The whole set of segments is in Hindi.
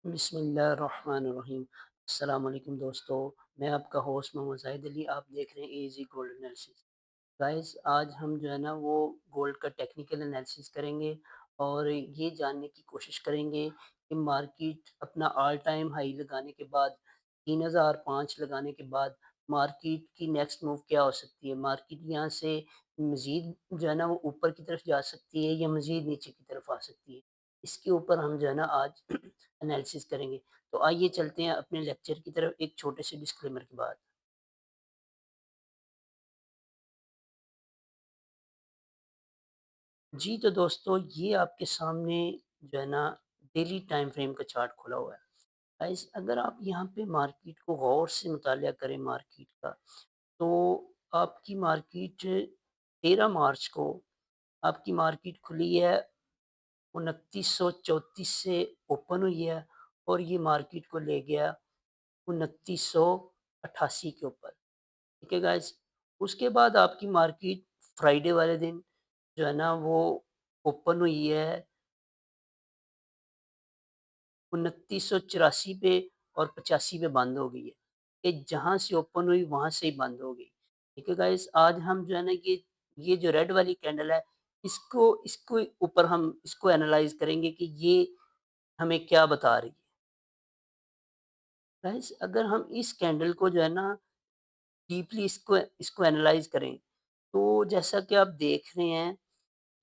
बिस्मिल्लाहिर्रहमानिर्रहीम। अस्सलाम वालेकुम दोस्तों, मैं आपका होस्ट मोहम्मद ज़ाहिद अली। आप देख रहे हैं एजी गोल्ड एनालिसिस। गाइस, आज हम जो है ना वो गोल्ड का टेक्निकल एनालिसिस करेंगे और ये जानने की कोशिश करेंगे कि मार्केट अपना ऑल टाइम हाई लगाने के बाद 3005 लगाने के बाद मार्केट की नेक्स्ट मूव क्या हो सकती है। मार्केट यहाँ से मज़ीद जो है ना वो ऊपर की तरफ जा सकती है या मज़ीद नीचे की तरफ आ सकती है। इसके ऊपर हम जो है ना आज एनालिसिस करेंगे। तो आइए चलते हैं अपने लेक्चर की तरफ एक छोटे से डिस्क्लेमर के बाद। जी, तो दोस्तों ये आपके सामने जो है ना डेली टाइम फ्रेम का चार्ट खुला हुआ है। गाइस, अगर आप यहाँ पे मार्केट को गौर से मुतालिया करें मार्केट का, तो आपकी मार्केट 13 मार्च को आपकी मार्केट खुली है 2934 से ओपन हुई है और ये मार्केट को ले गया 2988 के ऊपर। ठीक है गाइस। उसके बाद आपकी मार्केट फ्राइडे वाले दिन जो है ना वो ओपन हुई है 2984 पे और 85 पे बंद हो गई है। कि जहाँ से ओपन हुई वहाँ से ही बंद हो गई। ठीक है गाइस, आज हम जो है ना ये जो रेड वाली कैंडल है, इसको इसको ऊपर हम इसको एनालाइज़ करेंगे कि ये हमें क्या बता रही है। गाइस, अगर हम इस कैंडल को जो है ना डीपली इसको इसको एनालाइज़ करें, तो जैसा कि आप देख रहे हैं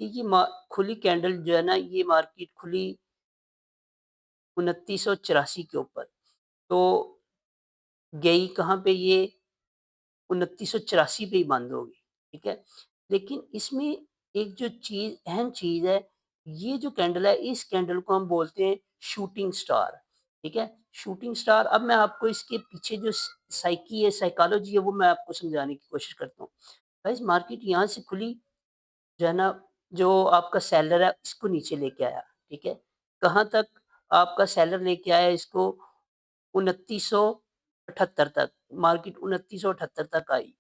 कि ये मा खुली कैंडल जो है ना, ये मार्केट खुली 2984 के ऊपर। तो गई कहाँ पे ये 2984 पे ही बंद हो गई, ठीक है? लेकिन इसमें एक जो चीज़ अहम चीज़ है, ये जो कैंडल है, इस कैंडल को हम बोलते हैं शूटिंग स्टार, ठीक है? Shooting star. अब मैं आपको इसके पीछे जो साइकी है, साइकोलॉजी है, वो मैं आपको समझाने की कोशिश करता हूँ। गाइस, मार्केट यहाँ से खुली जो है ना, जो आपका सेलर है इसको नीचे लेके आया, ठीक है? कहाँ तक आपका सेलर लेके आया इसको 2978 तक, मार्केट 2978 तक आई,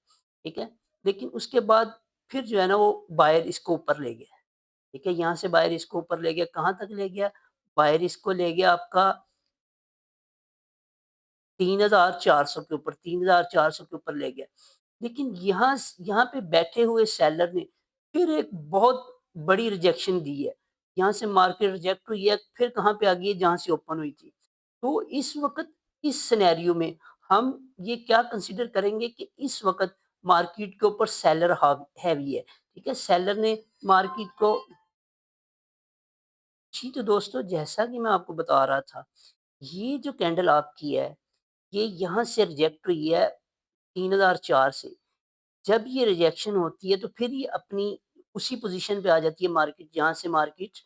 ठीक है? लेकिन उसके बाद फिर जो है ना वो बायर इसको ऊपर ले गया, ठीक है? यहाँ से बायर इसको ऊपर ले गया, कहाँ तक ले गया? बायर इसको ले गया आपका 3400 के ऊपर, 3400 के ऊपर ले गया। लेकिन यहाँ पे बैठे हुए सेलर ने फिर एक बहुत बड़ी रिजेक्शन दी है। यहाँ से मार्केट रिजेक्ट हुई है, फिर कहाँ पे आ गई है? जहाँ से ओपन हुई थी। तो इस वक़्त इस सिनेरियो में हम ये क्या कंसीडर करेंगे कि इस वक़्त मार्केट के ऊपर सेलर हावी हैवी है, ठीक है? सेलर ने मार्केट को जी, तो दोस्तों जैसा कि मैं आपको बता रहा था, ये जो कैंडल आपकी है, ये यहाँ से रिजेक्ट हुई है 3004 से। जब ये रिजेक्शन होती है तो फिर ये अपनी उसी पोजीशन पे आ जाती है मार्केट, जहाँ से मार्केट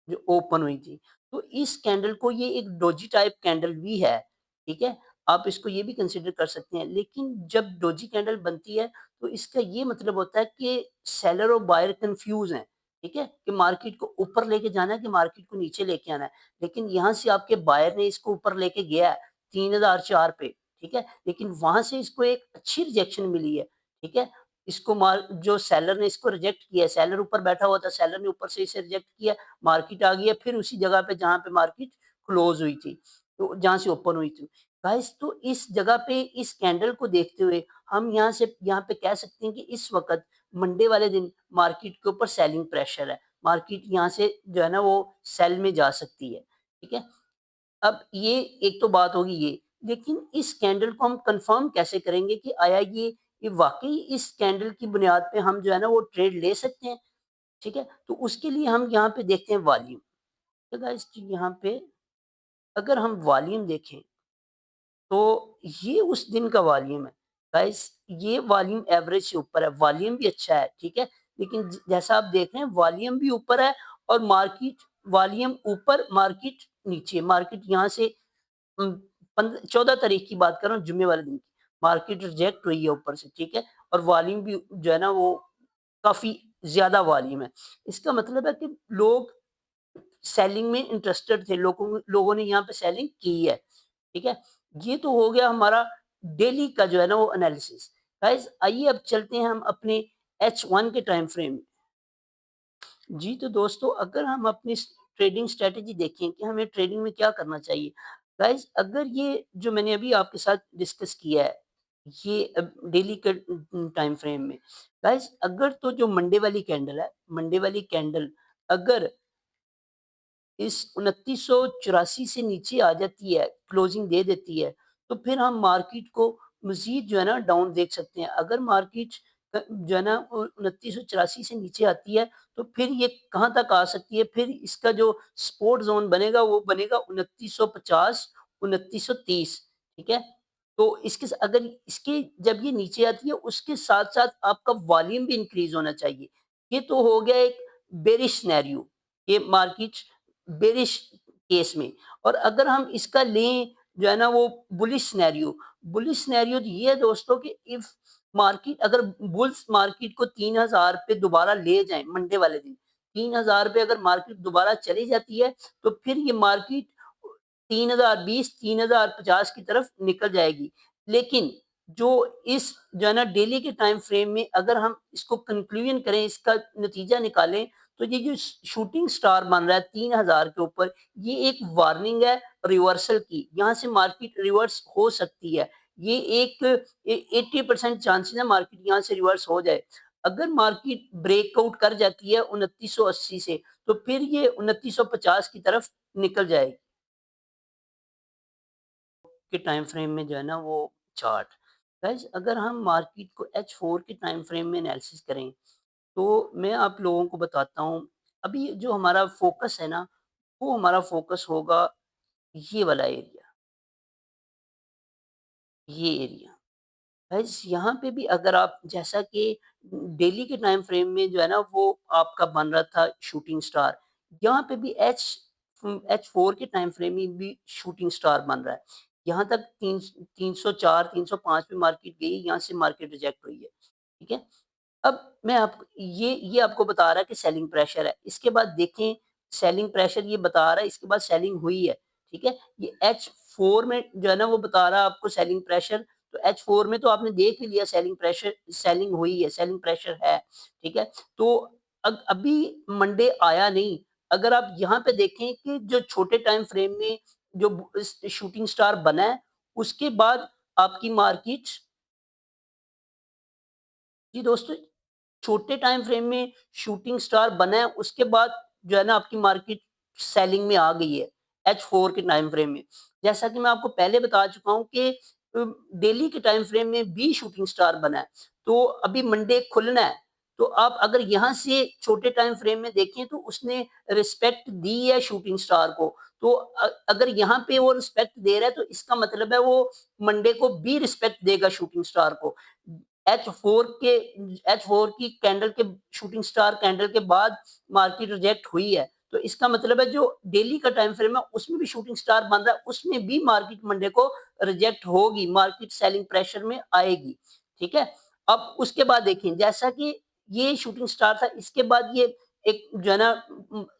जो ओपन हुई थी। तो इस कैंडल को ये एक डोजी टाइप कैंडल भी है, ठीक है? आप इसको ये भी कंसीडर कर सकते हैं। लेकिन जब डोजी कैंडल बनती है तो इसका ये मतलब होता है कि सेलर और बायर कन्फ्यूज़ हैं, ठीक है? कि मार्केट को ऊपर लेके जाना है कि मार्केट को नीचे लेके आना है। लेकिन यहाँ से आपके बायर ने इसको ऊपर लेके गया है 3004 पे, ठीक है? लेकिन वहाँ से इसको एक अच्छी रिजेक्शन मिली है, ठीक है? इसको मार जो सेलर ने इसको रिजेक्ट किया है, सेलर ऊपर बैठा हुआ था, सेलर ने ऊपर से इसे रिजेक्ट किया, मार्केट आ गई है फिर उसी जगह पे जहाँ पे मार्केट क्लोज़ हुई थी, तो जहाँ से ओपन हुई थी। गाइस, तो इस जगह पे इस कैंडल को देखते हुए हम यहाँ पे कह सकते हैं कि इस वक़्त मंडे वाले दिन मार्केट के ऊपर सेलिंग प्रेशर है। मार्केट यहाँ से जो है ना वो सेल में जा सकती है, ठीक है? अब ये एक तो बात होगी ये, लेकिन इस कैंडल को हम कन्फर्म कैसे करेंगे कि आया ये वाक़ई इस कैंडल की बुनियाद पे हम जो है ना वो ट्रेड ले सकते हैं, ठीक है? तो उसके लिए हम यहाँ पे देखते हैं वॉल्यूम। तो गाइस, यहाँ पे अगर हम वॉल्यूम देखें, तो ये उस दिन का वॉल्यूम है। गाइस, ये वॉल्यूम एवरेज से ऊपर है, वॉल्यूम भी अच्छा है, ठीक है? लेकिन जैसा आप देख रहे हैं वॉल्यूम भी ऊपर है और मार्केट वॉल्यूम ऊपर, मार्केट नीचे। मार्केट यहाँ से 14 तारीख की बात कर रहा हूँ, जुम्मे वाले दिन की। मार्केट रिजेक्ट हुई है ऊपर से, ठीक है? और वॉल्यूम भी जो है ना वो काफ़ी ज़्यादा वॉल्यूम है। इसका मतलब है कि लोग सेलिंग में इंटरेस्टेड थे, लोगों ने यहाँ पे सेलिंग की है, ठीक है? ये तो हो गया हमारा डेली का जो है ना वो एनालिसिस। गाइस, आइए अब चलते हैं हम अपने H1 के टाइम फ्रेम में। जी, तो दोस्तों अगर हम अपनी ट्रेडिंग स्ट्रैटेजी देखें कि हमें ट्रेडिंग में क्या करना चाहिए। गाइस अगर ये जो मैंने अभी आपके साथ डिस्कस किया है, ये डेली के टाइम फ्रेम में, गाइस अगर तो जो मंडे वाली कैंडल है, मंडे वाली कैंडल अगर इस 2984 से नीचे आ जाती है, क्लोजिंग दे देती है, तो फिर हम मार्केट को मज़ीद जो है ना डाउन देख सकते हैं। अगर मार्केट जो है ना 2984 से नीचे आती है, तो फिर ये कहाँ तक आ सकती है? फिर इसका जो सपोर्ट ज़ोन बनेगा, वो बनेगा 2950, 2930, ठीक है? तो इसके स अगर इसके जब ये नीचे आती है, उसके साथ-साथ आपका वॉल्यूम भी इंक्रीज़ होना चाहिए। ये तो हो गया एक बेयरिश सिनेरियो, ये मार्केट बेरिश केस में। और अगर हम इसका लें जो है ना वो बुलिश सिनेरियो तो ये है दोस्तों कि इफ मार्केट अगर बुल्स मार्केट को 3000 पे दोबारा ले जाएँ मंडे वाले दिन, 3000 पे अगर मार्केट दोबारा चली जाती है, तो फिर ये मार्केट 3020, 3050 की तरफ निकल जाएगी। लेकिन जो इस जो है ना डेली के टाइम फ्रेम में अगर हम इसको कंक्लूजन करें, इसका नतीजा निकालें, तो ये जो शूटिंग स्टार बन रहा है 3000 के ऊपर, ये एक वार्निंग है रिवर्सल की। यहाँ से मार्केट रिवर्स हो सकती है। ये एक 80% चांसेस है मार्केट यहाँ से रिवर्स हो जाए। अगर मार्केट ब्रेकआउट कर जाती है 2980 से, तो फिर ये 2950 की तरफ निकल जाएगी। के टाइम फ्रेम में जो है ना वो चार्ट। गाइस अगर हम मार्केट को H4 के टाइम फ्रेम में एनालिसिस करें, तो मैं आप लोगों को बताता हूँ, अभी जो हमारा फ़ोकस है ना, वो हमारा फ़ोकस होगा ये वाला एरिया, ये एरिया। गाइस यहाँ पे भी अगर आप जैसा कि डेली के टाइम फ्रेम में जो है ना वो आपका बन रहा था शूटिंग स्टार, यहाँ पे भी H4 के टाइम फ्रेम में भी शूटिंग स्टार बन रहा है। यहाँ तक 304 305 पे मार्केट गई, यहाँ से मार्केट रिजेक्ट हुई है। ठीक है? अब मैं आपको ये आपको बता रहा है कि सेलिंग प्रेशर है। इसके बाद देखें, सेलिंग प्रेशर ये बता रहा है, इसके बाद सेलिंग हुई है, ठीक है? ये H4 में जो है ना वो बता रहा है आपको सेलिंग प्रेशर, तो H4 में तो आपने देख ही लिया सेलिंग प्रेशर, सेलिंग हुई है, सेलिंग प्रेशर है, ठीक है? तो अभी मंडे आया नहीं, अगर आप यहाँ पे देखें कि जो छोटे टाइम फ्रेम में जो शूटिंग स्टार बना है, उसके बाद आपकी मार्केट जी दोस्तों, छोटे टाइम फ्रेम में शूटिंग स्टार बना है, उसके बाद जो है ना आपकी मार्केट सेलिंग में आ गई है, H4 के टाइम फ्रेम में। जैसा कि मैं आपको पहले बता चुका हूँ कि डेली के टाइम फ्रेम में भी शूटिंग स्टार बना है, तो अभी मंडे खुलना है, तो आप अगर यहाँ से छोटे टाइम फ्रेम में देखें तो उसने रिस्पेक्ट दी है शूटिंग स्टार को, तो अगर यहाँ पे वो रिस्पेक्ट दे रहा है, तो इसका मतलब है वो मंडे को भी रिस्पेक्ट देगा शूटिंग स्टार को। H4 के H4 की कैंडल के शूटिंग स्टार कैंडल के बाद मार्केट रिजेक्ट हुई है। तो इसका मतलब है जो डेली का टाइम फ्रेम है उसमें भी शूटिंग स्टार बन रहा है, उसमें भी मार्केट मंडे को रिजेक्ट होगी, मार्केट सेलिंग प्रेशर में आएगी। ठीक है? अब उसके बाद देखिए जैसा कि ये शूटिंग स्टार था, इसके बाद ये एक जो है ना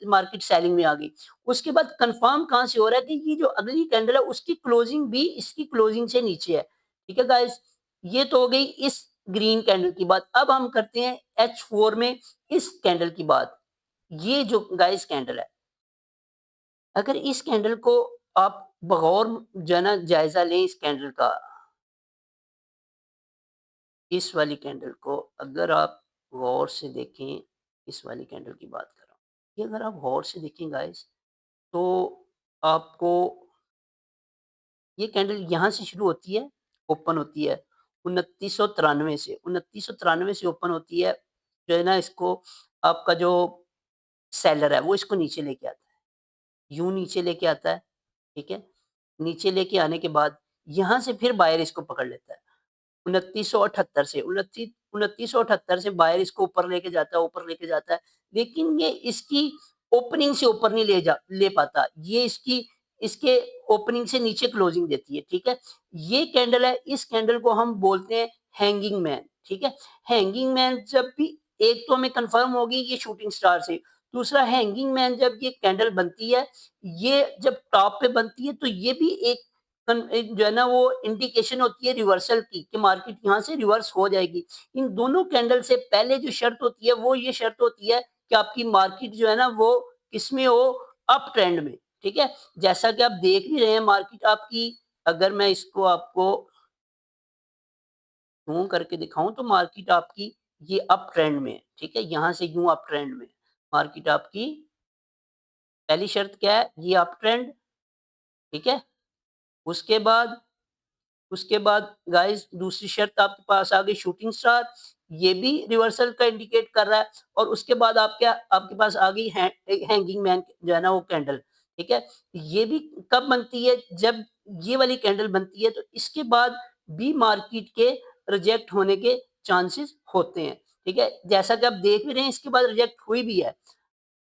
मार्केट सेलिंग में आ गई। उसके बाद कन्फर्म कहाँ से हो रहा है कि ये जो अगली कैंडल है उसकी क्लोजिंग भी इसकी क्लोजिंग से नीचे है। ठीक है गाइस? ये तो हो गई इस ग्रीन कैंडल की बात। अब हम करते हैं H4 में इस कैंडल की बात। ये जो गाइस कैंडल है, अगर इस कैंडल को आप बगौर जो है ना जायज़ा लें इस कैंडल का, इस वाली कैंडल को अगर आप गौर से देखें, इस वाली कैंडल की बात कर रहा हूँ। ये अगर आप गौर से देखें गाइस, तो आपको ये कैंडल यहाँ से शुरू होती है, ओपन होती है 2993 से, 2993 से ओपन होती है, जो है ना इसको आपका जो सेलर है वो इसको नीचे लेके आता है, यूँ नीचे लेके आता है, ठीक है? नीचे लेके आने के बाद यहाँ से फिर बायर इसको पकड़ लेता है। 2978 से 2978 से बायर इसको ऊपर लेके जाता है, लेकिन ये इसकी ओपनिंग से ऊपर नहीं ले पाता। ये इसकी इसके ओपनिंग से नीचे क्लोजिंग देती है, ठीक है? ये कैंडल है, इस कैंडल को हम बोलते हैं हैंगिंग मैन, ठीक है? हैंगिंग मैन जब भी एक तो हमें कन्फर्म होगी ये शूटिंग स्टार से, दूसरा हैंगिंग मैन जब ये कैंडल बनती है, ये जब टॉप पे बनती है तो ये भी एक जो है ना वो इंडिकेशन होती है रिवर्सल की कि मार्केट यहाँ से रिवर्स हो जाएगी। इन दोनों कैंडल से पहले जो शर्त होती है वो ये शर्त होती है कि आपकी मार्केट जो है ना वो किसमें हो, अप ट्रेंड में। ठीक है? जैसा कि आप देख भी रहे हैं मार्केट आपकी, अगर मैं इसको आपको ज़ूम करके दिखाऊँ तो मार्केट आपकी ये अप ट्रेंड में है, ठीक है? यहाँ से यूँ अप ट्रेंड में है। मार्केट आपकी पहली शर्त क्या है? ये अप ट्रेंड, ठीक है? उसके बाद उसके बाद गाइस दूसरी शर्त आपके पास आ गई शूटिंग स्टार, ये भी रिवर्सल का इंडिकेट कर रहा है और उसके बाद आपके पास आ गई हैंगिंग मैन जो है ना वो कैंडल, ठीक है? ये भी कब बनती है? जब ये वाली कैंडल बनती है तो इसके बाद भी मार्केट के रिजेक्ट होने के चांसेस होते हैं, ठीक है? जैसा कि आप देख भी रहे हैं इसके बाद रिजेक्ट हुई भी है,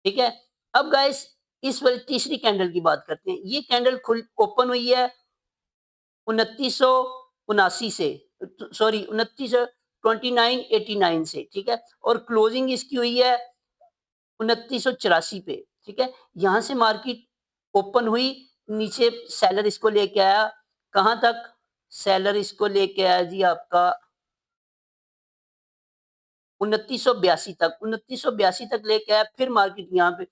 ठीक है? अब गाइस इस वाली तीसरी कैंडल की बात करते हैं। ये कैंडल खुल ओपन हुई है 2979 से, सॉरी 2989 से, ठीक है? और क्लोजिंग इसकी हुई है 2984 पे, ठीक है? यहाँ से मार्केट ओपन हुई, नीचे सेलर इसको लेके आया, कहाँ तक? सेलर इसको लेके आया जी आपका 2982 तक, 2982 तक लेके आया, फिर मार्केट यहाँ पे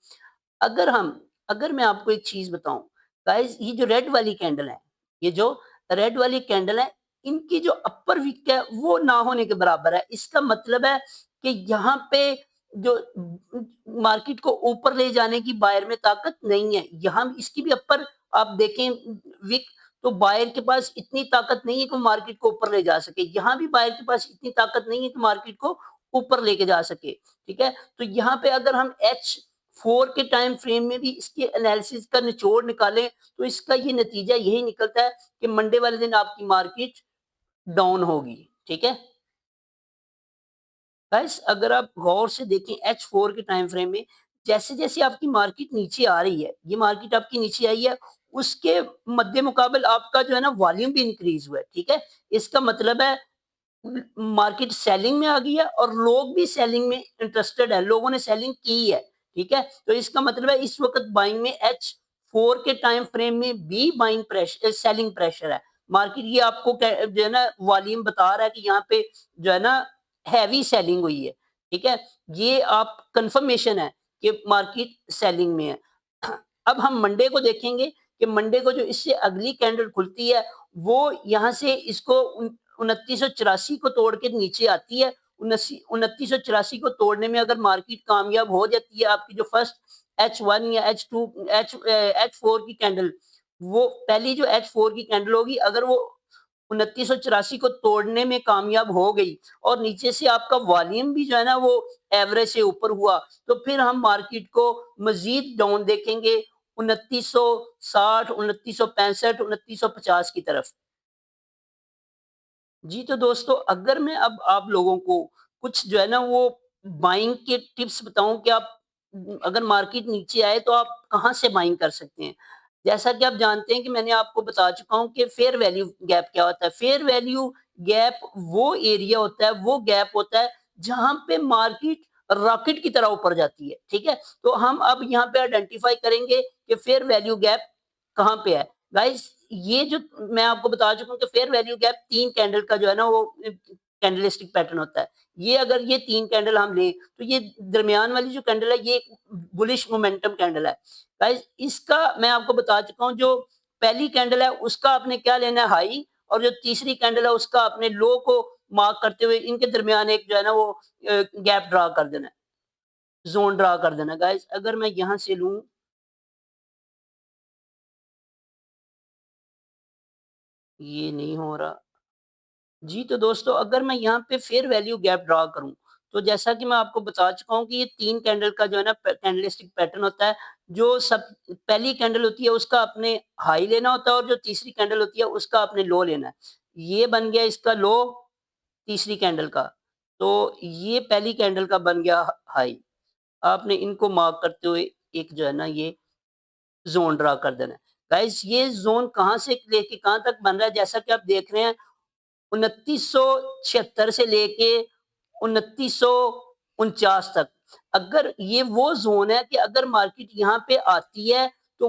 अगर हम अगर मैं आपको एक चीज़ बताऊँ, गाइज़ ये जो रेड वाली कैंडल है, ये जो रेड वाली कैंडल है, इनकी जो अपर विक है, वो ना होने के बराबर है। इसका मतलब है कि यहाँ पे जो मार्केट को ऊपर ले जाने की बायर में ताकत नहीं है। यहाँ इसकी भी अपर आप देखें विक, तो बायर के पास इतनी ताकत नहीं है कि वो मार्केट को ऊपर ले जा सके। यहाँ भी बायर के पास इतनी ताकत नहीं है कि मार्केट को ऊपर लेके जा सके, ठीक है? तो यहाँ पे अगर हम H4 के टाइम फ्रेम में भी इसके एनालिसिस का निचोड़ निकालें, तो इसका ये नतीजा यही निकलता है कि मंडे वाले दिन आपकी मार्केट डाउन होगी, ठीक है? गाइस अगर आप गौर से देखें H4 के टाइम फ्रेम में जैसे-जैसे आपकी मार्केट नीचे आ रही है, ये मार्केट आपकी नीचे आई है, उसके मद्दे मुकाबिल आपका जो है ना वॉल्यूम भी इंक्रीज़ हुआ है, ठीक है? इसका मतलब है मार्केट सेलिंग में आ गई है और लोग भी सेलिंग में इंटरेस्टेड है, लोगों ने सेलिंग की है, ठीक है? तो इसका मतलब है इस वक़्त बाइंग में H4 के टाइम फ्रेम में भी सेलिंग प्रेशर है। मार्केट ये आपको जो है ना वॉल्यूम बता रहा है कि यहाँ पे जो है ना हैवी सेलिंग हुई है, ठीक है? ये आप कन्फर्मेशन है कि मार्केट सेलिंग में है। अब हम मंडे को देखेंगे कि मंडे को जो इससे अगली कैंडल खुलती है, वो यहाँ से इसको 2984 को तोड़ के नीचे आती है। 2984 को तोड़ने में अगर मार्केट कामयाब हो जाती है, आपकी जो फर्स्ट H1 या H4 की कैंडल, वो पहली जो H4 की कैंडल होगी, अगर वो 2984 को तोड़ने में कामयाब हो गई और नीचे से आपका वॉल्यूम भी जो है ना वो एवरेज से ऊपर हुआ, तो फिर हम मार्केट को मज़ीद डाउन देखेंगे 2960, 2965, 2950 की तरफ। जी, तो दोस्तों अगर मैं अब आप लोगों को कुछ जो है ना वो बाइंग के टिप्स बताऊँ कि आप अगर मार्केट नीचे आए तो आप कहाँ से बाइंग कर सकते हैं। जैसा कि आप जानते हैं कि मैंने आपको बता चुका हूँ कि फेयर वैल्यू गैप क्या होता है। फेयर वैल्यू गैप वो एरिया होता है, वो गैप होता है जहाँ पे मार्केट रॉकेट की तरह ऊपर जाती है, ठीक है? तो हम अब यहाँ पे आइडेंटिफ़ाई करेंगे कि फेयर वैल्यू गैप कहाँ पे है। गाइस ये जो मैं आपको बता चुका हूँ कि फेयर वैल्यू गैप 3 कैंडल का जो है ना वो कैंडलस्टिक पैटर्न होता है। ये अगर ये 3 कैंडल हम लें तो ये दरमियान वाली जो कैंडल है ये एक बुलिश मोमेंटम कैंडल है। गाइस इसका मैं आपको बता चुका हूँ जो पहली कैंडल है उसका आपने क्या लेना है हाई और जो तीसरी कैंडल है उसका आपने लो को मार्क करते हुए इनके दरमियान एक जो है ना वो गैप ड्रा कर देना है, ज़ोन ड्रा कर देना है। गाइस अगर मैं यहाँ से लूँ, ये नहीं हो रहा। जी, तो दोस्तों अगर मैं यहाँ पे फेयर वैल्यू गैप ड्रा करूँ, तो जैसा कि मैं आपको बता चुका हूँ कि ये 3 कैंडल का जो है ना कैंडलस्टिक पैटर्न होता है, जो सब पहली कैंडल होती है उसका आपने हाई लेना होता है और जो तीसरी कैंडल होती है उसका आपने लो लेना है। ये बन गया इसका लो तीसरी कैंडल का, तो ये पहली कैंडल का बन गया हाई। आपने इनको मार्क करते हुए एक जो है ना ये ज़ोन ड्रा कर देना है। गाइस ये ज़ोन कहाँ से लेके कहाँ तक बन रहा है जैसा कि आप देख रहे हैं 2976 से लेके 2949 तक। अगर ये वो ज़ोन है कि अगर मार्केट यहाँ पे आती है, तो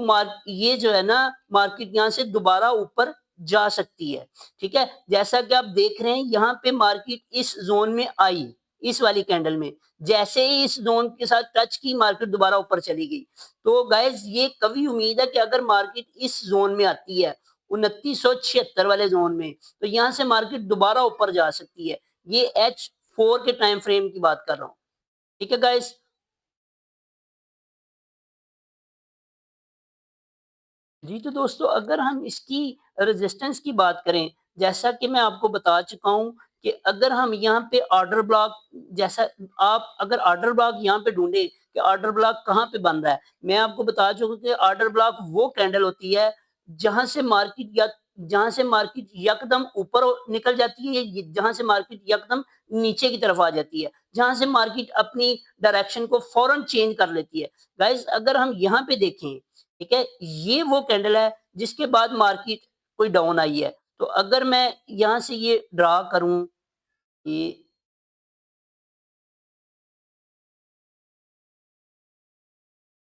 ये जो है ना मार्केट यहाँ से दोबारा ऊपर जा सकती है, ठीक है? जैसा कि आप देख रहे हैं यहाँ पे मार्केट इस ज़ोन में आई, इस वाली कैंडल में। जैसे ही इस ज़ोन के साथ टच की मार्केट दोबारा ऊपर चली गई। तो गाइज़ ये कभी उम्मीद है कि अगर मार्केट इस ज़ोन में आती है 2976 वाले ज़ोन में, तो यहाँ से मार्केट दोबारा ऊपर जा सकती है। ये H4 के टाइम फ्रेम की बात कर रहा हूँ। ठीक है गाइज़? जी, तो दोस्तों अगर हम इसकी रेज़िस्टेंस की बात करें, जैसा कि मैं आपको बता चुका हूँ कि अगर हम यहाँ पे ऑर्डर ब्लॉक जैसा आप अगर ऑर्डर ब्लॉक यहाँ पे ढूँढें कि ऑर्डर ब्लॉक कहाँ पे बन रहा है, मैं आपको बता चुका हूँ कि ऑर्डर ब्लॉक वो कैंडल होती है, जहाँ से मार्केट या जहाँ से मार्केट यकदम ऊपर निकल जाती है, जहाँ से मार्केट यकदम नीचे की तरफ आ जाती है, जहाँ से मार्केट अपनी डायरेक्शन को फ़ौरन चेंज कर लेती है। गाइज़ अगर हम यहाँ पे देखें ठीक है? ये वो कैंडल है जिसके बाद मार्केट कोई डाउन आई है। तो अगर मैं यहाँ से ये ड्रा करूँ ये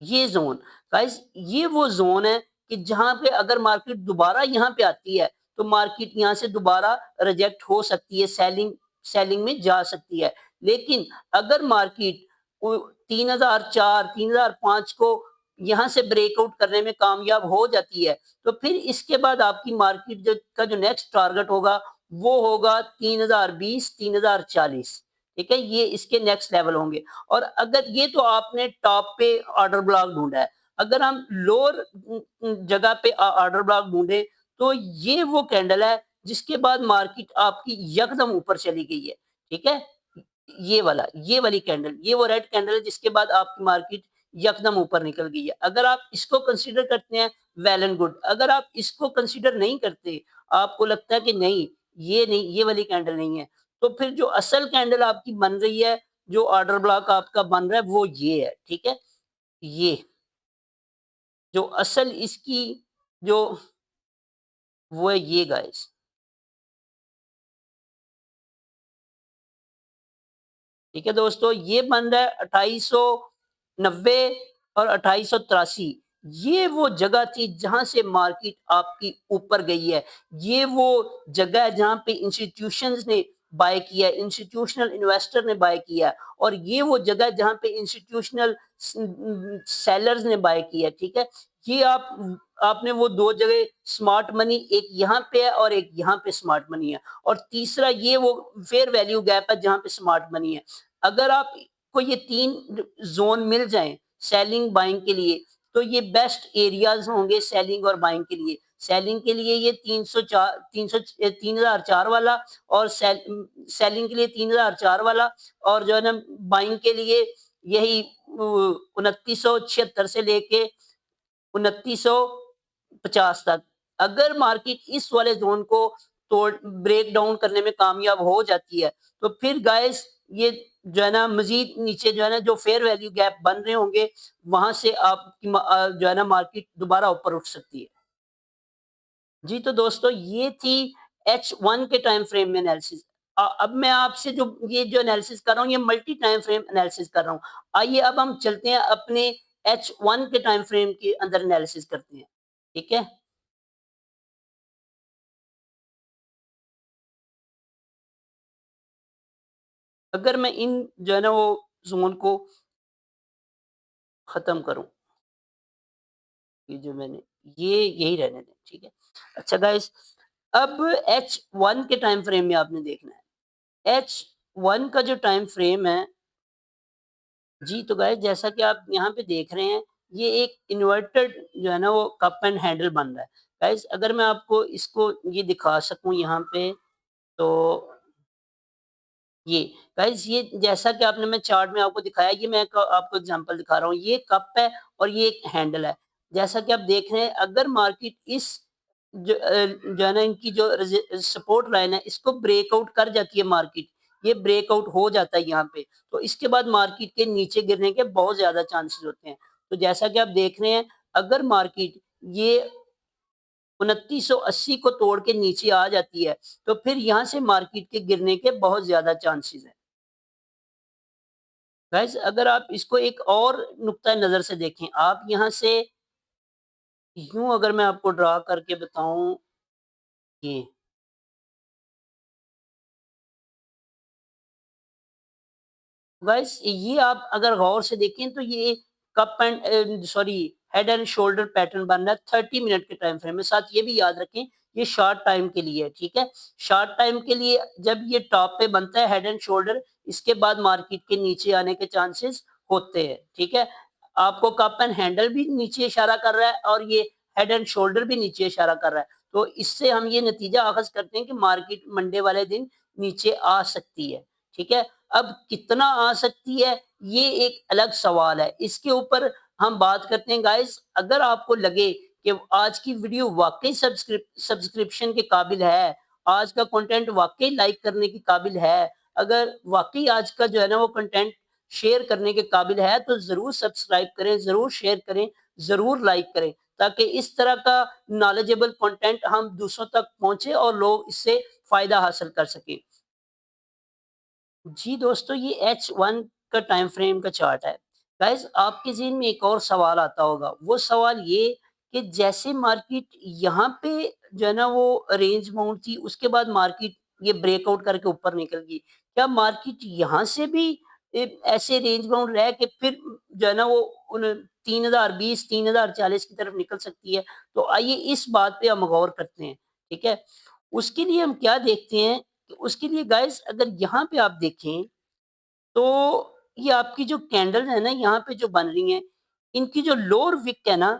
ये ज़ोन गाइस ये वो ज़ोन है कि जहाँ पे अगर मार्केट दोबारा यहाँ पे आती है, तो मार्केट यहाँ से दोबारा रिजेक्ट हो सकती है, सेलिंग में जा सकती है। लेकिन अगर मार्केट को 3004, 3005 को यहाँ से ब्रेकआउट करने में कामयाब हो जाती है, तो फिर इसके बाद आपकी मार्केट जो नेक्स्ट टारगेट होगा, वो होगा 3020, 3040 ठीक है? ये इसके नेक्स्ट लेवल होंगे। और अगर ये तो आपने टॉप पे ऑर्डर ब्लॉक ढूँढा है। अगर हम लोअर जगह पे ऑर्डर ब्लॉक ढूँढे, तो ये वो कैंडल है, जिसके बाद मार्केट आपकी यकदम ऊपर चली गई है, ठीक है? ये वाली कैंडल, ये वो रेड कैंडल है जिसके बाद आपकी मार्केट यकदम ऊपर निकल गई है। अगर आप इसको कंसीडर करते हैं, वेल एंड गुड। अगर आप इसको कंसीडर नहीं करते, आपको लगता है कि नहीं, ये वाली कैंडल नहीं है, तो फिर जो असल कैंडल आपकी बन रही है, जो ऑर्डर ब्लॉक आपका बन रहा है, वो ये है, ठीक है? ये, जो असल इसकी जो वो है ये गाइस, ठीक है दोस्तों? ये बन रहा है 2890 और 2883 ये वो जगह थी जहाँ से मार्केट आपकी ऊपर गई है। ये वो जगह है जहाँ पे इंस्टीट्यूशंस ने बाय किया है, इंस्टीट्यूशनल इन्वेस्टर ने बाय किया है और ये वो जगह है जहाँ पे इंस्टीट्यूशनल सेलर्स ने बाय किया है, ठीक है? ये आपने वो 2 जगह स्मार्ट मनी एक यहाँ पे है और एक यहाँ पे स्मार्ट मनी है और तीसरा ये वो फेयर वैल्यू गैप है जहाँ पे स्मार्ट मनी है। अगर आपको ये 3 ज़ोन मिल जाएँ सेलिंग बाइंग के लिए, तो ये बेस्ट एरियाज़ होंगे सेलिंग और बाइंग के लिए। सेलिंग के लिए ये 3004 वाला और सेलिंग के लिए 3004 वाला और जो है ना बाइंग के लिए यही 2976 से लेके 2950 तक। अगर मार्केट इस वाले ज़ोन को तोड़ ब्रेक डाउन करने में कामयाब हो जाती है, तो फिर गाइस ये जो है ना मज़ीद नीचे जो है ना जो फेयर वैल्यू गैप बन रहे होंगे, वहाँ से आपकी जो है ना मार्केट दोबारा ऊपर उठ सकती है। जी, तो दोस्तों ये थी H1 के टाइम फ्रेम में एनालिसिस। अब मैं आपसे जो एनालिसिस कर रहा हूँ, ये मल्टी टाइम फ्रेम एनालिसिस कर रहा हूँ। आइए अब हम चलते हैं अपने H1 के टाइम फ्रेम के अंदर एनालिसिस करते हैं। ठीक है? अगर मैं इन जो है ना वो ज़ोन को ख़त्म करूँ, ये जो मैंने ये यही रहने दें, ठीक है? अच्छा गाइज़, अब H1 के टाइम फ्रेम में आपने देखना है। H1 का जो टाइम फ्रेम है जी, तो गाइस जैसा कि आप यहाँ पे देख रहे हैं, ये एक इन्वर्टेड जो है ना वो कप एंड हैंडल बन रहा है। गाइस अगर मैं आपको इसको ये दिखा सकूँ यहाँ पे तो ये गाइस ये जैसा कि आपने मैं चार्ट में आपको दिखाया ये मैं एक आपको एग्ज़ाम्पल दिखा रहा हूँ। ये कप है और ये एक हैंडल है। जैसा कि आप देख रहे हैं अगर मार्केट इस जो है ना इनकी जो सपोर्ट लाइन है इसको ब्रेकआउट कर जाती है मार्केट, ये ब्रेकआउट हो जाता है यहाँ पे, तो इसके बाद मार्केट के नीचे गिरने के बहुत ज़्यादा चांसेस होते हैं। तो जैसा कि आप देख रहे हैं अगर मार्केट ये 2980 को तोड़ के नीचे आ जाती है, तो फिर यहाँ से मार्केट के गिरने के बहुत ज़्यादा चांसेस हैं। गाइज़ अगर आप इसको एक और नुक्ता नज़र से देखें, आप यहाँ से यूँ अगर मैं आपको ड्रा करके बताऊँ ये गाइस ये आप अगर गौर से देखें तो ये cup and sorry head and shoulder pattern बन रहा है 30 मिनट के टाइम फ्रेम में। साथ ये भी याद रखें ये शॉर्ट टाइम के लिए है, ठीक है? शॉर्ट टाइम के लिए जब ये टॉप पे बनता है हेड एंड शोल्डर, इसके बाद मार्केट के नीचे आने के चांसेस होते हैं, ठीक है? आपको कप एंड हैंडल भी नीचे इशारा कर रहा है और ये हेड एंड शोल्डर भी नीचे इशारा कर रहा है। तो इससे हम ये नतीजा अख़ज़ करते हैं कि मार्केट मंडे वाले दिन नीचे आ सकती है, ठीक है? अब कितना आ सकती है, ये एक अलग सवाल है। इसके ऊपर हम बात करते हैं गाइज़, अगर आपको लगे कि आज की वीडियो वाक़ई सब्सक्रिप्शन के काबिल है, आज का कंटेंट वाक़ई लाइक करने के काबिल है, अगर वाक़ई आज का जो है ना वो कंटेंट शेयर करने के काबिल है, तो ज़रूर सब्सक्राइब करें, ज़रूर शेयर करें, ज़रूर लाइक करें, ताकि इस तरह का नॉलेजेबल कंटेंट हम दूसरों तक पहुँचे और लोग इससे फ़ायदा हासिल कर सकें। जी दोस्तों, ये H1 का टाइम फ्रेम का चार्ट है। गाइज़ आपके ज़हन में एक और सवाल आता होगा, वो सवाल ये कि जैसे मार्केट यहाँ पे जो है ना वो रेंज बाउंड थी, उसके बाद मार्केट ये ब्रेकआउट करके ऊपर निकल गई। क्या मार्केट यहाँ से भी ऐसे रेंज बाउंड रह के फिर जो है ना वो उन 3020, 3040 की तरफ निकल सकती है? तो आइए इस बात पे हम गौर करते हैं, ठीक है? उसके लिए हम क्या देखते हैं, कि उसके लिए गाइज़ अगर यहाँ पे आप देखें तो ये आपकी जो कैंडल है ना यहाँ पे जो बन रही हैं, इनकी जो लोअर विक है ना,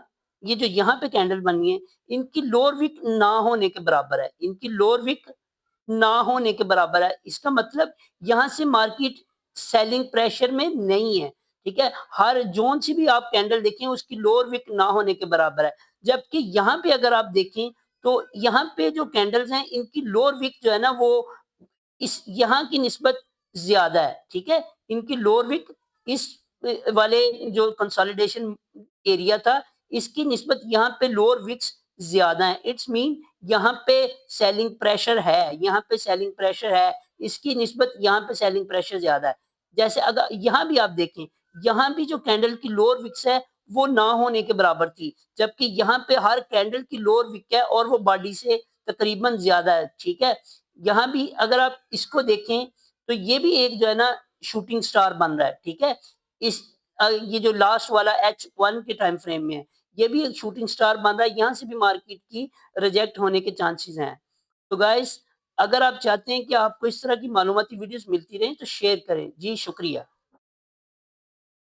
ये जो यहाँ पे कैंडल बन रही है, इनकी लोअर विक ना होने के बराबर है। इनकी लोअर विक ना होने के बराबर है। इसका मतलब यहाँ से मार्केट सेलिंग प्रेशर में नहीं है, ठीक है? हर जोन सी भी आप कैंडल देखें उसकी लोअर विक ना होने के बराबर है। जबकि यहाँ पे अगर आप देखें तो यहाँ पे जो कैंडल्स हैं इनकी लोअर विक जो है ना वो इस यहाँ की निस्बत ज़्यादा है, ठीक है? इनकी लोअर विक इस वाले जो कंसोलिडेशन एरिया था, इसकी निस्बत यहाँ पे लोअर विक्स ज़्यादा है। इट्स मीन यहाँ पे सेलिंग प्रेशर है, यहाँ पे सेलिंग प्रेशर है, इसकी निस्बत यहाँ पे सेलिंग प्रेशर ज़्यादा है। जैसे अगर यहाँ भी आप देखें, यहाँ भी जो कैंडल की लोअर विक्स है, वो ना होने के बराबर थी, जबकि यहाँ पे हर कैंडल की लोअर विक है और वो बॉडी से तकरीबन ज़्यादा है, ठीक है? यहाँ भी अगर आप इसको देखें, तो ये भी एक जो है ना शूटिंग स्टार बन रहा है, ठीक है? ये जो लास्ट वाला H1 के टाइम फ्रेम में है, ये भी एक शूटिंग स्टार बन रहा है, यहाँ से भी मार्केट की रिजेक्ट होने के चांसेस हैं। तो गाइज़ अगर आप चाहते हैं कि आपको इस तरह की मालूमाती वीडियोज़ मिलती रहें, तो शेयर करें। जी, शुक्रिया।